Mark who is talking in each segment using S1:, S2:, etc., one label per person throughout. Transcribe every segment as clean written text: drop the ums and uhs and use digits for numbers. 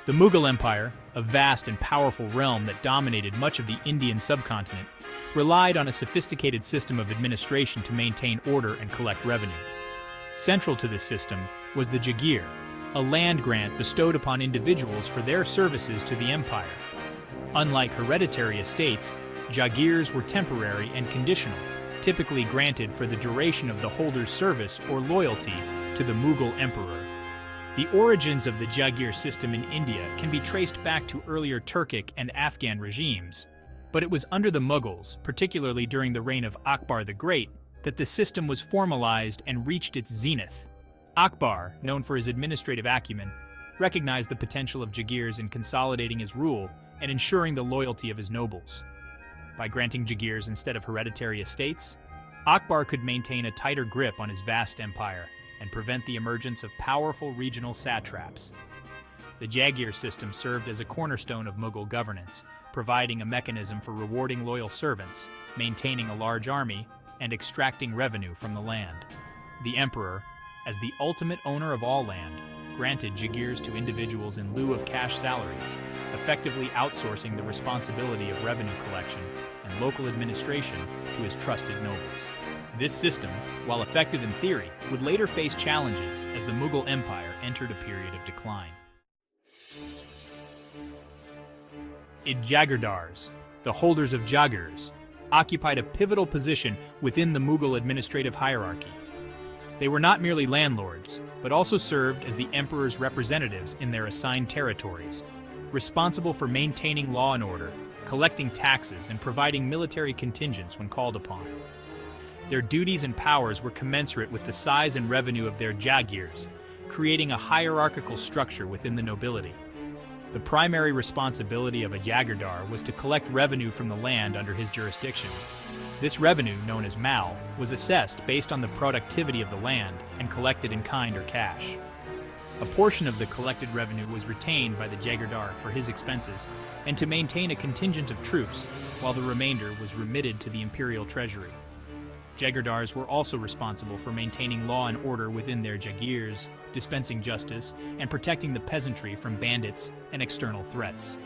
S1: The Mughal Empire, a vast and powerful realm that dominated much of the Indian subcontinent, relied on a sophisticated system of administration to maintain order and collect revenue. Central to this system was the Jagir, a land grant bestowed upon individuals for their services to the empire. Unlike hereditary estates, Jagirs were temporary and conditional, typically granted for the duration of the holder's service or loyalty to the Mughal emperor. The origins of the Jagir system in India can be traced back to earlier Turkic and Afghan regimes, but it was under the Mughals, particularly during the reign of Akbar the Great, that the system was formalized and reached its zenith. Akbar, known for his administrative acumen, recognized the potential of Jagirs in consolidating his rule and ensuring the loyalty of his nobles. By granting Jagirs instead of hereditary estates, Akbar could maintain a tighter grip on his vast empire and prevent the emergence of powerful regional satraps. The Jagir system served as a cornerstone of Mughal governance, providing a mechanism for rewarding loyal servants, maintaining a large army, and extracting revenue from the land. The emperor, as the ultimate owner of all land, granted Jagirs to individuals in lieu of cash salaries, effectively outsourcing the responsibility of revenue collection and local administration to his trusted nobles. This system, while effective in theory, would later face challenges as the Mughal Empire entered a period of decline. Jagirdars, the holders of Jagirs, occupied a pivotal position within the Mughal administrative hierarchy. They were not merely landlords, but also served as the emperor's representatives in their assigned territories, responsible for maintaining law and order, collecting taxes, and providing military contingents when called upon. Their duties and powers were commensurate with the size and revenue of their Jagirs, creating a hierarchical structure within the nobility. The primary responsibility of a Jagirdar was to collect revenue from the land under his jurisdiction. This revenue, known as mal, was assessed based on the productivity of the land and collected in kind or cash. A portion of the collected revenue was retained by the Jagirdar for his expenses and to maintain a contingent of troops, while the remainder was remitted to the imperial treasury. Jagirdars were also responsible for maintaining law and order within their Jagirs, dispensing justice, and protecting the peasantry from bandits and external threats.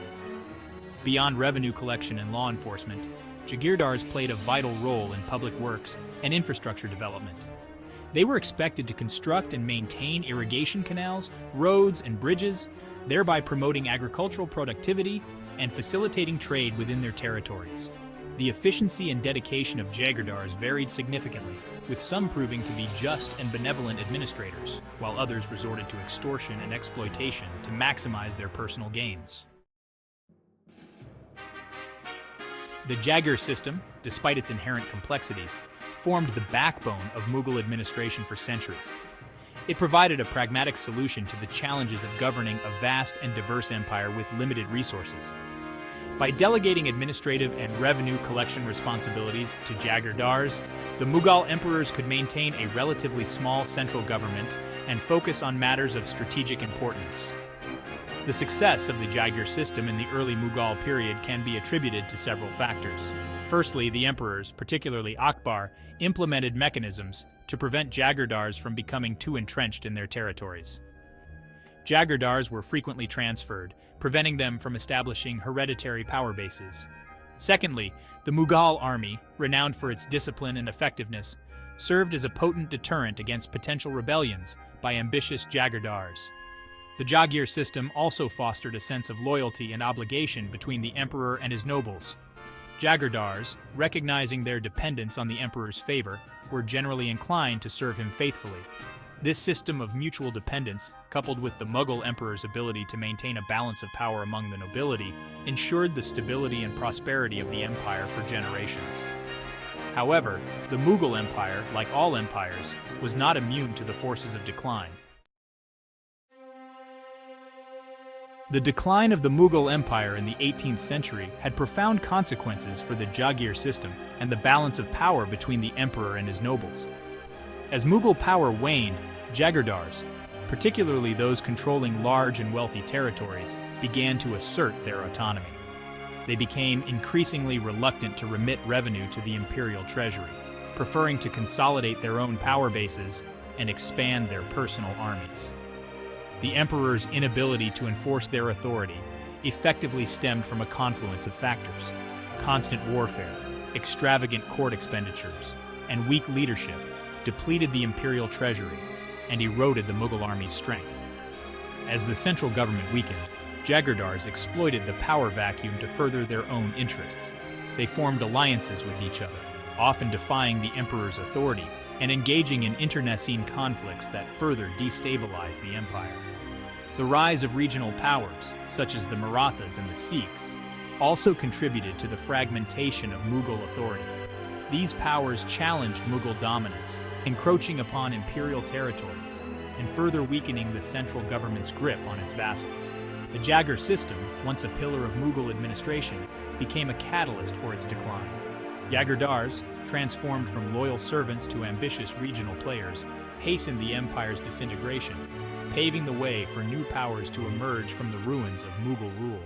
S1: Beyond revenue collection and law enforcement, Jagirdars played a vital role in public works and infrastructure development. They were expected to construct and maintain irrigation canals, roads, and bridges, thereby promoting agricultural productivity and facilitating trade within their territories. The efficiency and dedication of Jagirdars varied significantly, with some proving to be just and benevolent administrators, while others resorted to extortion and exploitation to maximize their personal gains. The Jagir system, despite its inherent complexities, formed the backbone of Mughal administration for centuries. It provided a pragmatic solution to the challenges of governing a vast and diverse empire with limited resources. By delegating administrative and revenue collection responsibilities to Jagirdars, the Mughal emperors could maintain a relatively small central government and focus on matters of strategic importance. The success of the Jagir system in the early Mughal period can be attributed to several factors. Firstly, the emperors, particularly Akbar, implemented mechanisms to prevent Jagirdars from becoming too entrenched in their territories. Jagirdars were frequently transferred, preventing them from establishing hereditary power bases. Secondly, the Mughal army, renowned for its discipline and effectiveness, served as a potent deterrent against potential rebellions by ambitious Jagirdars. The Jagir system also fostered a sense of loyalty and obligation between the emperor and his nobles. Jagirdars, recognizing their dependence on the emperor's favor, were generally inclined to serve him faithfully. This system of mutual dependence, coupled with the Mughal emperor's ability to maintain a balance of power among the nobility, ensured the stability and prosperity of the empire for generations. However, the Mughal Empire, like all empires, was not immune to the forces of decline. The decline of the Mughal Empire in the 18th century had profound consequences for the Jagir system and the balance of power between the emperor and his nobles. As Mughal power waned, Jagirdars, particularly those controlling large and wealthy territories, began to assert their autonomy. They became increasingly reluctant to remit revenue to the imperial treasury, preferring to consolidate their own power bases and expand their personal armies. The emperor's inability to enforce their authority effectively stemmed from a confluence of factors: constant warfare, extravagant court expenditures, and weak leadership depleted the imperial treasury and eroded the Mughal army's strength. As the central government weakened, Jagirdars exploited the power vacuum to further their own interests. They formed alliances with each other, often defying the emperor's authority and engaging in internecine conflicts that further destabilized the empire. The rise of regional powers, such as the Marathas and the Sikhs, also contributed to the fragmentation of Mughal authority. These powers challenged Mughal dominance, encroaching upon imperial territories and further weakening the central government's grip on its vassals. The Jagir system, once a pillar of Mughal administration, became a catalyst for its decline. Jagirdars, transformed from loyal servants to ambitious regional players, hastened the empire's disintegration, paving the way for new powers to emerge from the ruins of Mughal rule.